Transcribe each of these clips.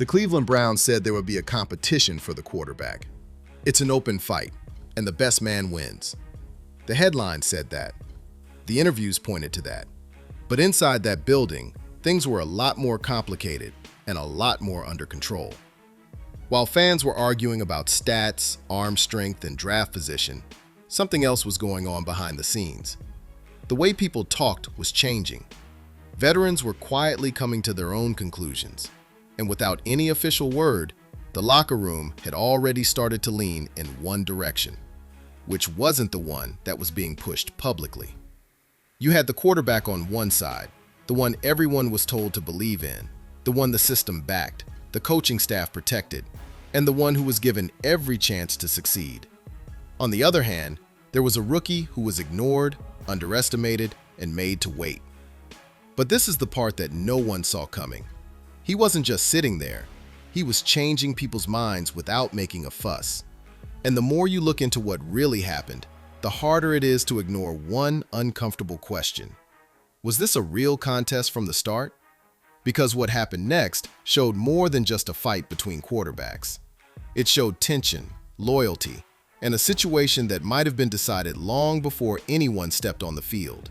The Cleveland Browns said there would be a competition for the quarterback. It's an open fight, and the best man wins. The headline said that. The interviews pointed to that. But inside that building, things were a lot more complicated and a lot more under control. While fans were arguing about stats, arm strength, and draft position, something else was going on behind the scenes. The way people talked was changing. Veterans were quietly coming to their own conclusions, and without any official word, the locker room had already started to lean in one direction, which wasn't the one that was being pushed publicly. You had the quarterback on one side, the one everyone was told to believe in, the one the system backed, the coaching staff protected, and the one who was given every chance to succeed. On the other hand, there was a rookie who was ignored, underestimated, and made to wait. But this is the part that no one saw coming. He wasn't just sitting there, he was changing people's minds without making a fuss. And the more you look into what really happened, the harder it is to ignore one uncomfortable question. Was this a real contest from the start? Because what happened next showed more than just a fight between quarterbacks. It showed tension, loyalty, and a situation that might have been decided long before anyone stepped on the field.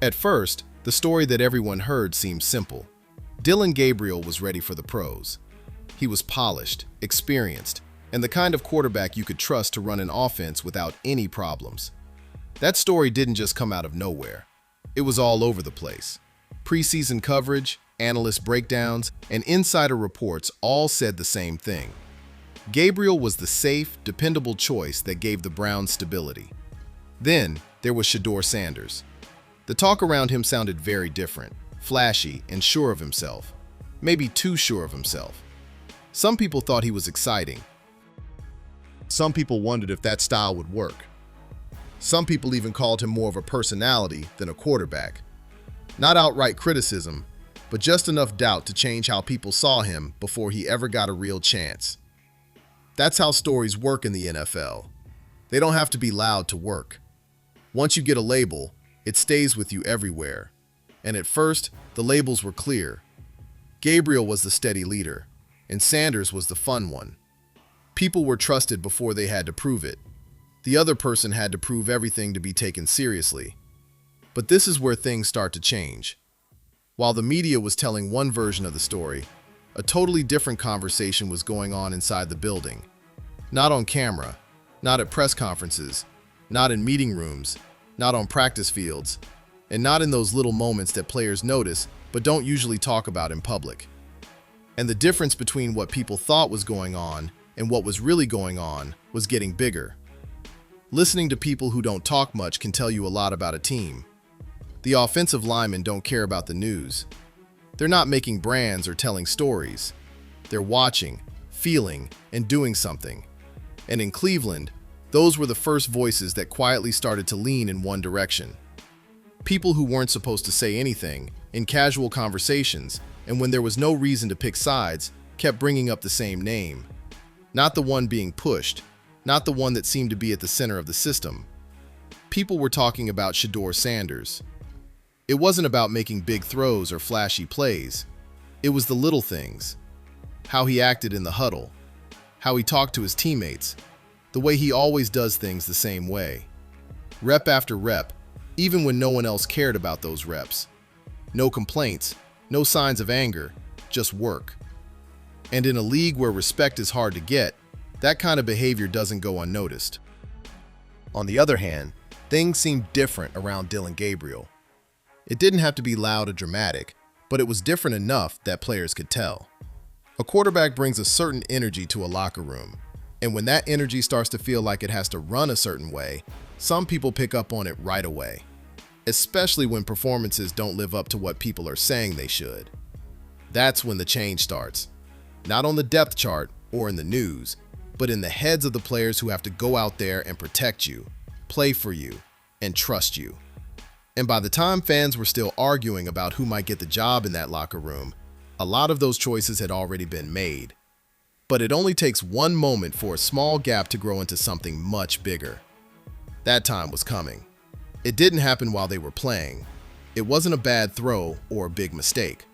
At first, the story that everyone heard seemed simple. Dillon Gabriel was ready for the pros. He was polished, experienced, and the kind of quarterback you could trust to run an offense without any problems. That story didn't just come out of nowhere. It was all over the place. Preseason coverage, analyst breakdowns, and insider reports all said the same thing. Gabriel was the safe, dependable choice that gave the Browns stability. Then there was Shedeur Sanders. The talk around him sounded very different, flashy and sure of himself, maybe too sure of himself. Some people thought he was exciting. Some people wondered if that style would work. Some people even called him more of a personality than a quarterback. Not outright criticism, but just enough doubt to change how people saw him before he ever got a real chance. That's how stories work in the NFL. They don't have to be loud to work. Once you get a label, it stays with you everywhere. And at first, the labels were clear. Gabriel was the steady leader, and Sanders was the fun one. People were trusted before they had to prove it. The other person had to prove everything to be taken seriously. But this is where things start to change. While the media was telling one version of the story, a totally different conversation was going on inside the building. Not on camera, not at press conferences, not in meeting rooms, not on practice fields, and not in those little moments that players notice but don't usually talk about in public. And the difference between what people thought was going on and what was really going on was getting bigger. Listening to people who don't talk much can tell you a lot about a team. The offensive linemen don't care about the news. They're not making brands or telling stories. They're watching, feeling, and doing something. And in Cleveland, those were the first voices that quietly started to lean in one direction. People who weren't supposed to say anything, in casual conversations, and when there was no reason to pick sides, kept bringing up the same name. Not the one being pushed, not the one that seemed to be at the center of the system. People were talking about Shedeur Sanders. It wasn't about making big throws or flashy plays. It was the little things. How he acted in the huddle. How he talked to his teammates. The way he always does things the same way. Rep after rep, even when no one else cared about those reps. No complaints, no signs of anger, just work. And in a league where respect is hard to get, that kind of behavior doesn't go unnoticed. On the other hand, things seemed different around Dillon Gabriel. It didn't have to be loud or dramatic, but it was different enough that players could tell. A quarterback brings a certain energy to a locker room, and when that energy starts to feel like it has to run a certain way, some people pick up on it right away, especially when performances don't live up to what people are saying they should. That's when the change starts. Not on the depth chart or in the news, but in the heads of the players who have to go out there and protect you, play for you, and trust you. And by the time fans were still arguing about who might get the job in that locker room, a lot of those choices had already been made. But it only takes one moment for a small gap to grow into something much bigger. That time was coming. It didn't happen while they were playing. It wasn't a bad throw or a big mistake.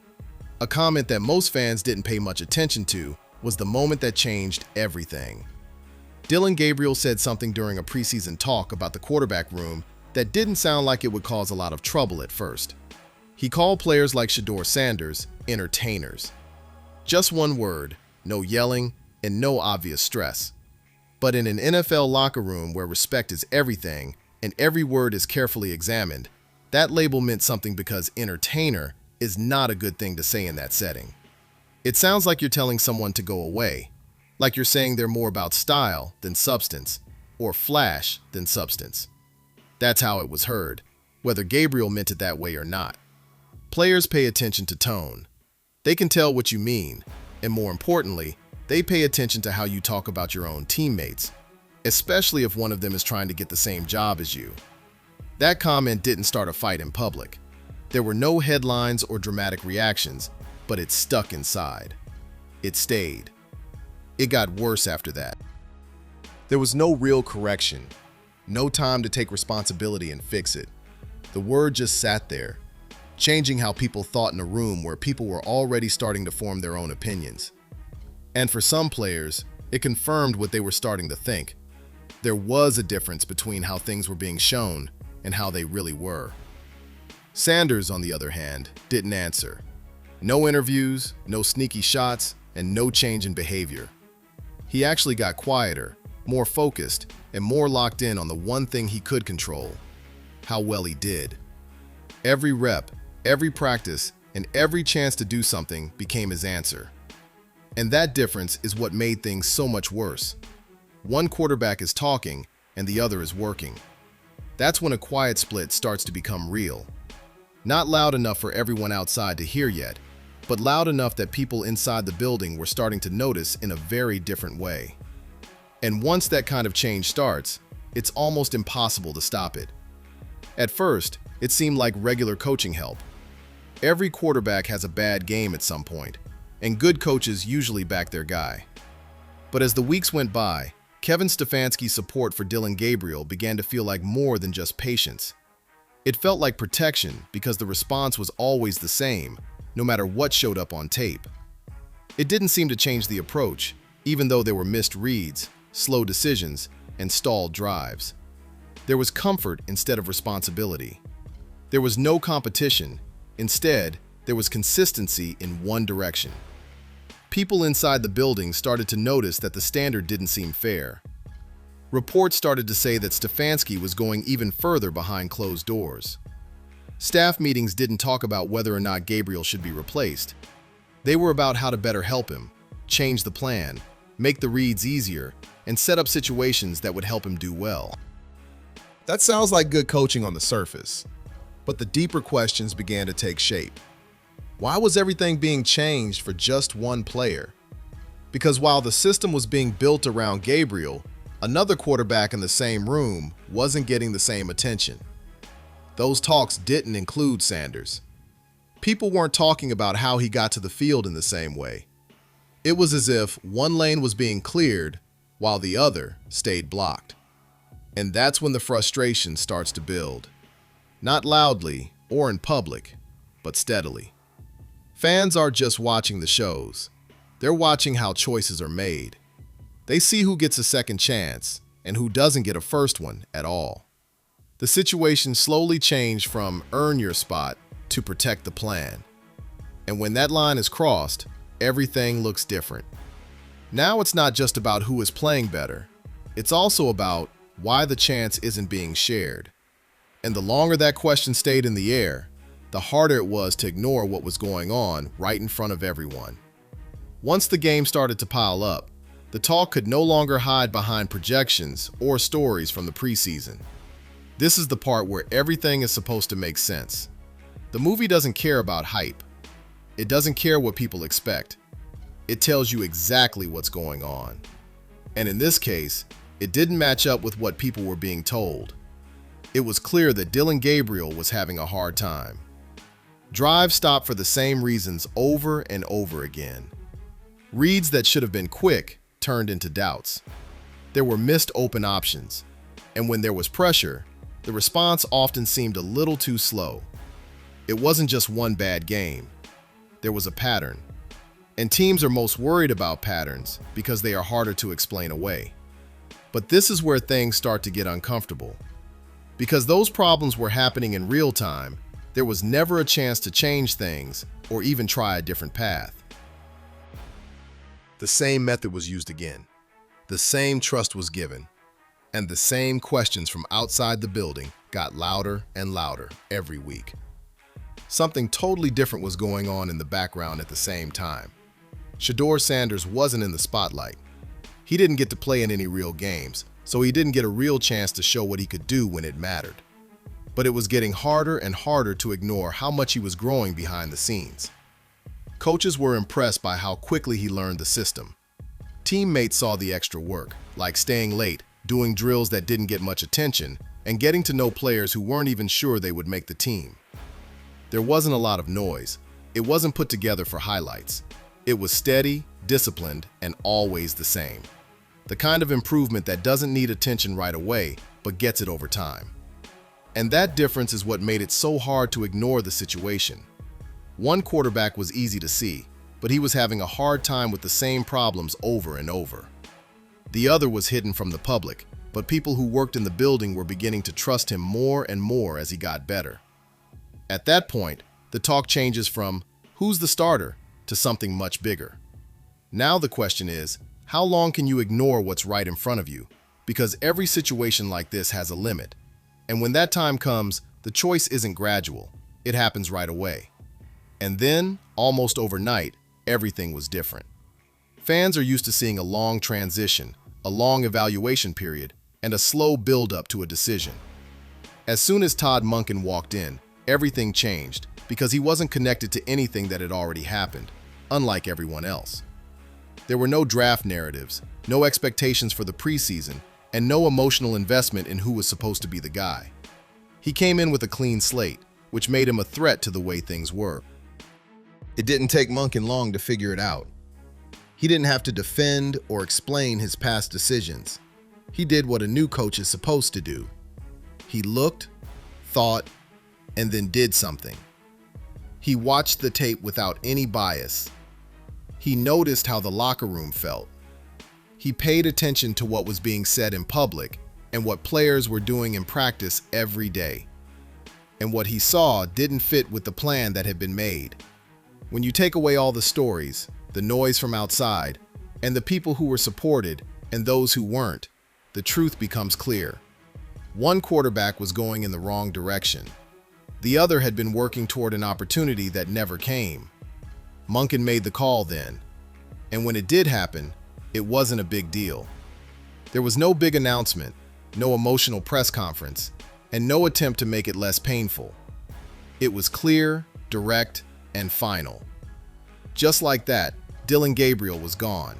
A comment that most fans didn't pay much attention to was the moment that changed everything. Dillon Gabriel said something during a preseason talk about the quarterback room that didn't sound like it would cause a lot of trouble at first. He called players like Shedeur Sanders entertainers. Just one word, no yelling, and no obvious stress. But in an NFL locker room where respect is everything and every word is carefully examined, that label meant something because entertainer is not a good thing to say in that setting. It sounds like you're telling someone to go away, like you're saying they're more about style than substance, or flash than substance. That's how it was heard, whether Gabriel meant it that way or not. Players pay attention to tone. They can tell what you mean, and more importantly, they pay attention to how you talk about your own teammates, especially if one of them is trying to get the same job as you. That comment didn't start a fight in public. There were no headlines or dramatic reactions, but it stuck inside. It stayed. It got worse after that. There was no real correction, no time to take responsibility and fix it. The word just sat there, changing how people thought in a room where people were already starting to form their own opinions. And for some players, it confirmed what they were starting to think. There was a difference between how things were being shown and how they really were. Sanders, on the other hand, didn't answer. No interviews, no sneaky shots, and no change in behavior. He actually got quieter, more focused, and more locked in on the one thing he could control: how well he did. Every rep, every practice, and every chance to do something became his answer. And that difference is what made things so much worse. One quarterback is talking, and the other is working. That's when a quiet split starts to become real. Not loud enough for everyone outside to hear yet, but loud enough that people inside the building were starting to notice in a very different way. And once that kind of change starts, it's almost impossible to stop it. At first, it seemed like regular coaching help. Every quarterback has a bad game at some point, and good coaches usually back their guy. But as the weeks went by, Kevin Stefanski's support for Dillon Gabriel began to feel like more than just patience. It felt like protection because the response was always the same, no matter what showed up on tape. It didn't seem to change the approach, even though there were missed reads, slow decisions, and stalled drives. There was comfort instead of responsibility. There was no competition. Instead, there was consistency in one direction. People inside the building started to notice that the standard didn't seem fair. Reports started to say that Stefanski was going even further behind closed doors. Staff meetings didn't talk about whether or not Gabriel should be replaced. They were about how to better help him, change the plan, make the reads easier, and set up situations that would help him do well. That sounds like good coaching on the surface, but the deeper questions began to take shape. Why was everything being changed for just one player? Because while the system was being built around Gabriel, another quarterback in the same room wasn't getting the same attention. Those talks didn't include Sanders. People weren't talking about how he got to the field in the same way. It was as if one lane was being cleared while the other stayed blocked. And that's when the frustration starts to build. Not loudly or in public, but steadily. Fans aren't just watching the shows. They're watching how choices are made. They see who gets a second chance and who doesn't get a first one at all. The situation slowly changed from earn your spot to protect the plan. And when that line is crossed, everything looks different. Now it's not just about who is playing better. It's also about why the chance isn't being shared. And the longer that question stayed in the air, the harder it was to ignore what was going on right in front of everyone. Once the game started to pile up, the talk could no longer hide behind projections or stories from the preseason. This is the part where everything is supposed to make sense. The movie doesn't care about hype. It doesn't care what people expect. It tells you exactly what's going on. And in this case, it didn't match up with what people were being told. It was clear that Dillon Gabriel was having a hard time. Drives stopped for the same reasons over and over again. Reads that should have been quick turned into doubts. There were missed open options. And when there was pressure, the response often seemed a little too slow. It wasn't just one bad game. there was a pattern. And teams are most worried about patterns because they are harder to explain away. But this is where things start to get uncomfortable. Because those problems were happening in real time, there was never a chance to change things or even try a different path. The same method was used again. The same trust was given. And the same questions from outside the building got louder and louder every week. Something totally different was going on in the background at the same time. Shedeur Sanders wasn't in the spotlight. He didn't get to play in any real games, so he didn't get a real chance to show what he could do when it mattered. But it was getting harder and harder to ignore how much he was growing behind the scenes. Coaches were impressed by how quickly he learned the system. Teammates saw the extra work, like staying late, doing drills that didn't get much attention, and getting to know players who weren't even sure they would make the team. There wasn't a lot of noise. It wasn't put together for highlights. It was steady, disciplined, and always the same. The kind of improvement that doesn't need attention right away, but gets it over time. And that difference is what made it so hard to ignore the situation. One quarterback was easy to see, but he was having a hard time with the same problems over and over. The other was hidden from the public, but people who worked in the building were beginning to trust him more and more as he got better. At that point, the talk changes from "who's the starter?" to something much bigger. Now the question is, how long can you ignore what's right in front of you? Because every situation like this has a limit. And when that time comes, the choice isn't gradual. It happens right away. And then, almost overnight, everything was different. Fans are used to seeing a long transition, a long evaluation period, and a slow build-up to a decision. As soon as Todd Monken walked in, everything changed because he wasn't connected to anything that had already happened, unlike everyone else. There were no draft narratives, no expectations for the preseason, and no emotional investment in who was supposed to be the guy. He came in with a clean slate, which made him a threat to the way things were. It didn't take Monken long to figure it out. He didn't have to defend or explain his past decisions. He did what a new coach is supposed to do. He looked, thought, and then did something. He watched the tape without any bias. He noticed how the locker room felt. He paid attention to what was being said in public and what players were doing in practice every day. And what he saw didn't fit with the plan that had been made. When you take away all the stories, the noise from outside, and the people who were supported and those who weren't, the truth becomes clear. One quarterback was going in the wrong direction. The other had been working toward an opportunity that never came. Monken made the call then. And when it did happen, it wasn't a big deal. There was no big announcement, no emotional press conference, and no attempt to make it less painful. It was clear, direct, and final. Just like that, Dillon Gabriel was gone.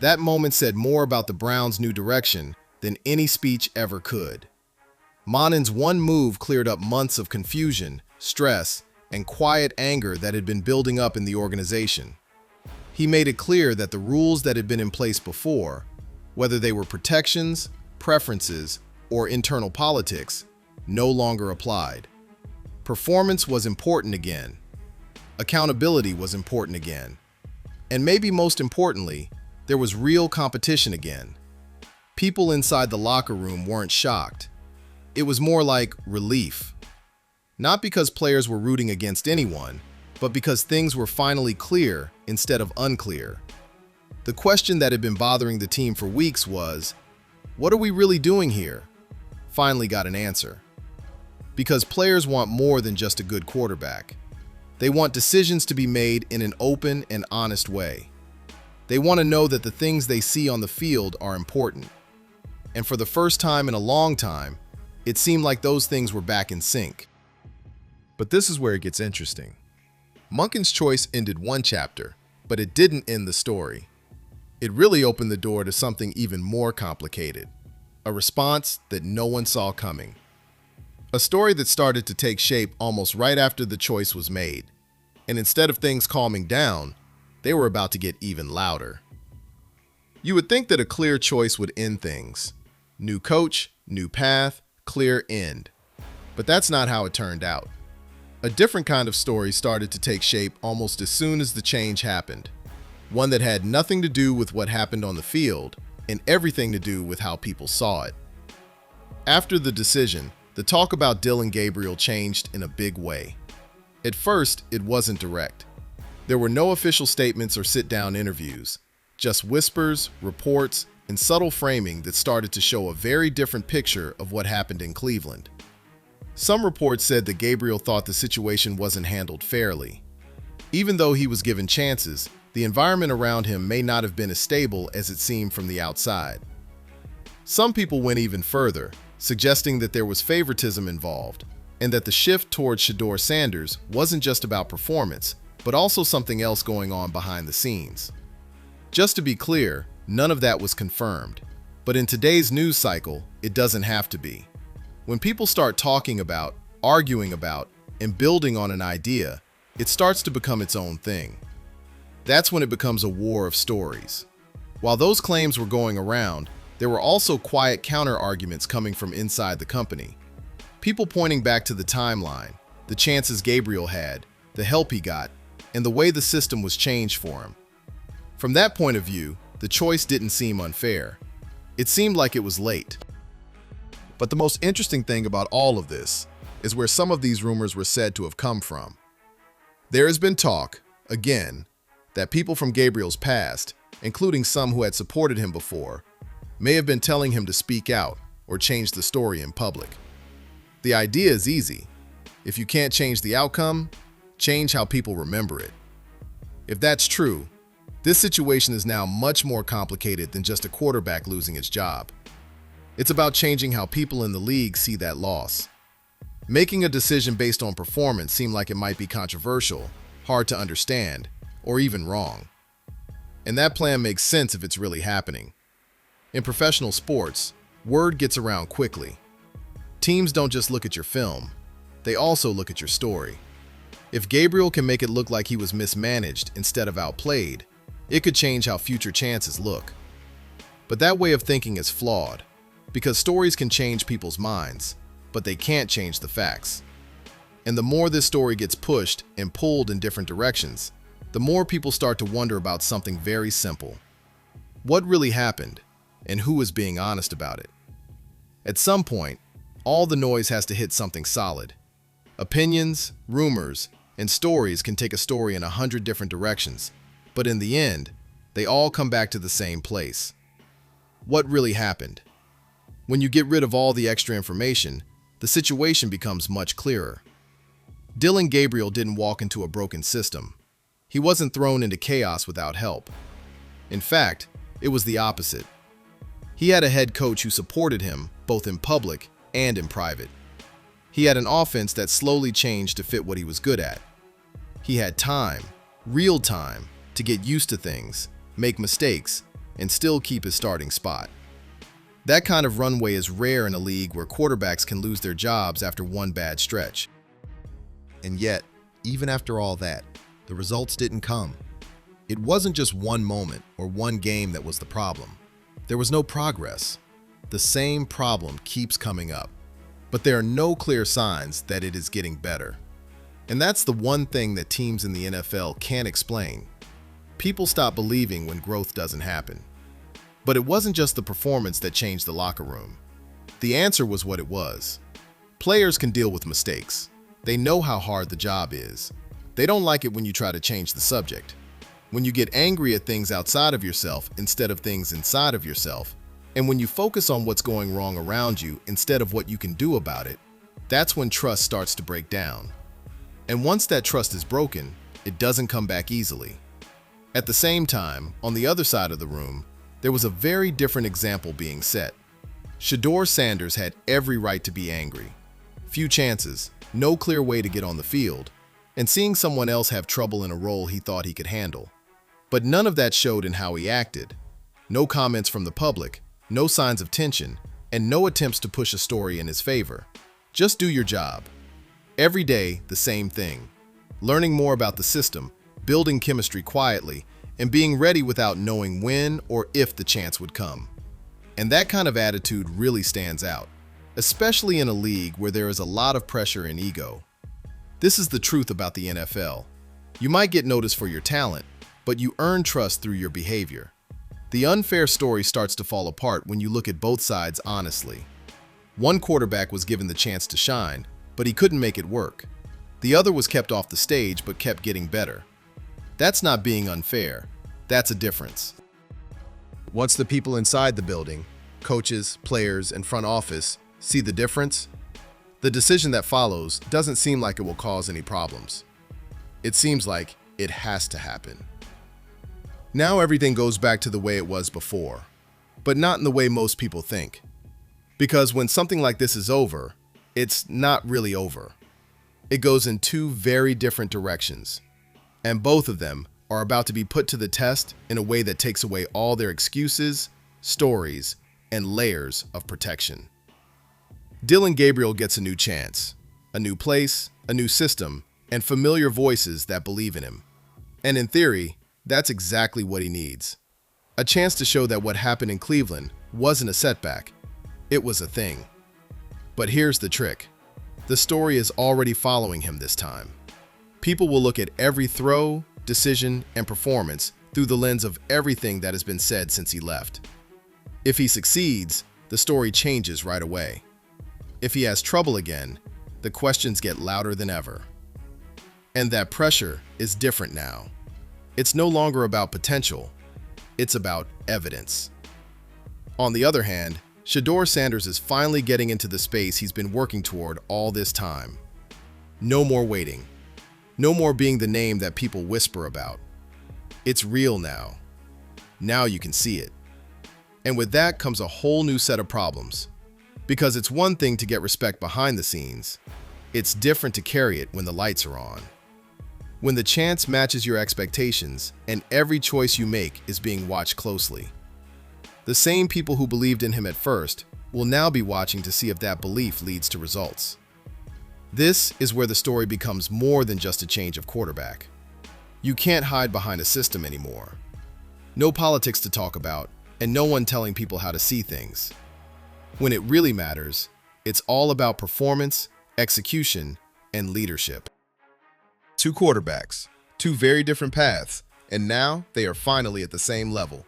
That moment said more about the Browns' new direction than any speech ever could. Monen's one move cleared up months of confusion, stress, and quiet anger that had been building up in the organization. He made it clear that the rules that had been in place before, whether they were protections, preferences, or internal politics, no longer applied. Performance was important again. Accountability was important again. And maybe most importantly, there was real competition again. People inside the locker room weren't shocked. It was more like relief. Not because players were rooting against anyone, but because things were finally clear instead of unclear. The question that had been bothering the team for weeks was, what are we really doing here? Finally got an answer. Because players want more than just a good quarterback. They want decisions to be made in an open and honest way. They want to know that the things they see on the field are important. And for the first time in a long time, it seemed like those things were back in sync. But this is where it gets interesting. Monken's choice ended one chapter, but it didn't end the story. It really opened the door to something even more complicated, a response that no one saw coming. A story that started to take shape almost right after the choice was made. And instead of things calming down, they were about to get even louder. You would think that a clear choice would end things. New coach, new path, clear end. But that's not how it turned out. A different kind of story started to take shape almost as soon as the change happened. One that had nothing to do with what happened on the field and everything to do with how people saw it. After the decision, the talk about Dillon Gabriel changed in a big way. At first, it wasn't direct. There were no official statements or sit-down interviews, just whispers, reports, and subtle framing that started to show a very different picture of what happened in Cleveland. Some reports said that Gabriel thought the situation wasn't handled fairly. Even though he was given chances, the environment around him may not have been as stable as it seemed from the outside. Some people went even further, suggesting that there was favoritism involved, and that the shift towards Shedeur Sanders wasn't just about performance, but also something else going on behind the scenes. Just to be clear, none of that was confirmed, but in today's news cycle, it doesn't have to be. When people start talking about, arguing about, and building on an idea, it starts to become its own thing. That's when it becomes a war of stories. While those claims were going around, there were also quiet counter-arguments coming from inside the company. People pointing back to the timeline, the chances Gabriel had, the help he got, and the way the system was changed for him. From that point of view, the choice didn't seem unfair. It seemed like it was late. But the most interesting thing about all of this is where some of these rumors were said to have come from. There has been talk, again, that people from Gabriel's past, including some who had supported him before, may have been telling him to speak out or change the story in public. The idea is easy. If you can't change the outcome, change how people remember it. If that's true, this situation is now much more complicated than just a quarterback losing his job. It's about changing how people in the league see that loss. Making a decision based on performance seemed like it might be controversial, hard to understand, or even wrong. And that plan makes sense if it's really happening. In professional sports, word gets around quickly. Teams don't just look at your film, they also look at your story. If Gabriel can make it look like he was mismanaged instead of outplayed, it could change how future chances look. But that way of thinking is flawed, because stories can change people's minds, but they can't change the facts. And the more this story gets pushed and pulled in different directions, the more people start to wonder about something very simple. What really happened, and who is being honest about it? At some point, all the noise has to hit something solid. Opinions, rumors, and stories can take a story in 100 different directions, but in the end, they all come back to the same place. What really happened? When you get rid of all the extra information, the situation becomes much clearer. Dillon Gabriel didn't walk into a broken system. He wasn't thrown into chaos without help. In fact, it was the opposite. He had a head coach who supported him both in public and in private. He had an offense that slowly changed to fit what he was good at. He had time, real time, to get used to things, make mistakes, and still keep his starting spot. That kind of runway is rare in a league where quarterbacks can lose their jobs after one bad stretch. And yet, even after all that, the results didn't come. It wasn't just one moment or one game that was the problem. There was no progress. The same problem keeps coming up, but there are no clear signs that it is getting better. And that's the one thing that teams in the NFL can't explain. People stop believing when growth doesn't happen. But it wasn't just the performance that changed the locker room. The answer was what it was. Players can deal with mistakes. They know how hard the job is. They don't like it when you try to change the subject. When you get angry at things outside of yourself instead of things inside of yourself, and when you focus on what's going wrong around you instead of what you can do about it, that's when trust starts to break down. And once that trust is broken, it doesn't come back easily. At the same time, on the other side of the room, there was a very different example being set. Shedeur Sanders had every right to be angry. Few chances, no clear way to get on the field, and seeing someone else have trouble in a role he thought he could handle. But none of that showed in how he acted. No comments from the public, no signs of tension, and no attempts to push a story in his favor. Just do your job. Every day, the same thing. Learning more about the system, building chemistry quietly, and being ready without knowing when or if the chance would come. And that kind of attitude really stands out, especially in a league where there is a lot of pressure and ego. This is the truth about the NFL. You might get noticed for your talent, but you earn trust through your behavior. The unfair story starts to fall apart when you look at both sides honestly. One quarterback was given the chance to shine, but he couldn't make it work. The other was kept off the stage but kept getting better. That's not being unfair. That's a difference. Once the people inside the building, coaches, players, and front office, see the difference, the decision that follows doesn't seem like it will cause any problems. It seems like it has to happen. Now everything goes back to the way it was before, but not in the way most people think. Because when something like this is over, it's not really over. It goes in two very different directions, and both of them are about to be put to the test in a way that takes away all their excuses, stories, and layers of protection. Dillon Gabriel gets a new chance, a new place, a new system, and familiar voices that believe in him. And in theory, that's exactly what he needs. A chance to show that what happened in Cleveland wasn't a setback, it was a thing. But here's the trick. The story is already following him this time. People will look at every throw, decision, and performance through the lens of everything that has been said since he left. If he succeeds, the story changes right away. If he has trouble again, the questions get louder than ever. And that pressure is different now. It's no longer about potential, it's about evidence. On the other hand, Shedeur Sanders is finally getting into the space he's been working toward all this time. No more waiting. No more being the name that people whisper about. It's real now. Now you can see it. And with that comes a whole new set of problems. Because it's one thing to get respect behind the scenes. It's different to carry it when the lights are on. When the chance matches your expectations and every choice you make is being watched closely. The same people who believed in him at first will now be watching to see if that belief leads to results. This is where the story becomes more than just a change of quarterback. You can't hide behind a system anymore. No politics to talk about, and no one telling people how to see things. When it really matters, it's all about performance, execution, and leadership. Two quarterbacks, two very different paths, and now they are finally at the same level.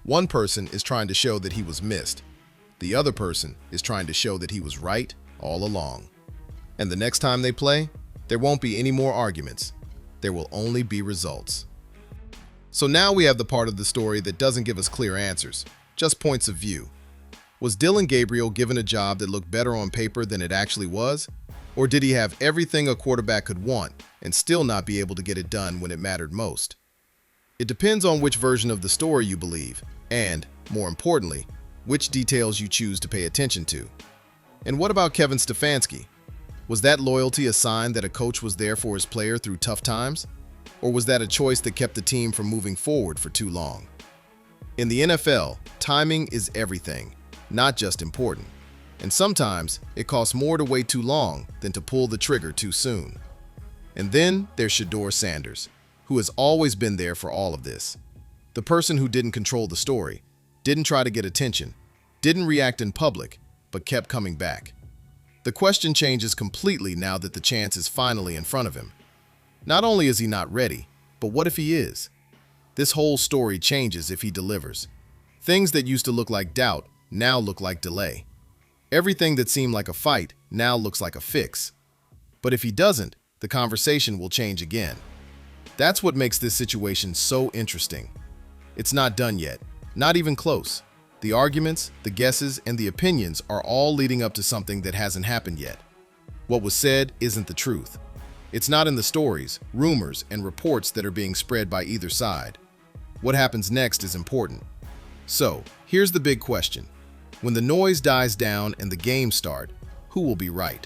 One person is trying to show that he was missed. The other person is trying to show that he was right all along. And the next time they play, there won't be any more arguments. There will only be results. So now we have the part of the story that doesn't give us clear answers, just points of view. Was Dillon Gabriel given a job that looked better on paper than it actually was? Or did he have everything a quarterback could want and still not be able to get it done when it mattered most? It depends on which version of the story you believe, and, more importantly, which details you choose to pay attention to. And what about Kevin Stefanski? Was that loyalty a sign that a coach was there for his player through tough times? Or was that a choice that kept the team from moving forward for too long? In the NFL, timing is everything, not just important. And sometimes it costs more to wait too long than to pull the trigger too soon. And then there's Shedeur Sanders, who has always been there for all of this. The person who didn't control the story, didn't try to get attention, didn't react in public, but kept coming back. The question changes completely now that the chance is finally in front of him. Not only is he not ready, but what if he is? This whole story changes if he delivers. Things that used to look like doubt now look like delay. Everything that seemed like a fight now looks like a fix. But if he doesn't, the conversation will change again. That's what makes this situation so interesting. It's not done yet, not even close. The arguments, the guesses, and the opinions are all leading up to something that hasn't happened yet. What was said isn't the truth. It's not in the stories, rumors, and reports that are being spread by either side. What happens next is important. So, here's the big question. When the noise dies down and the games start, who will be right?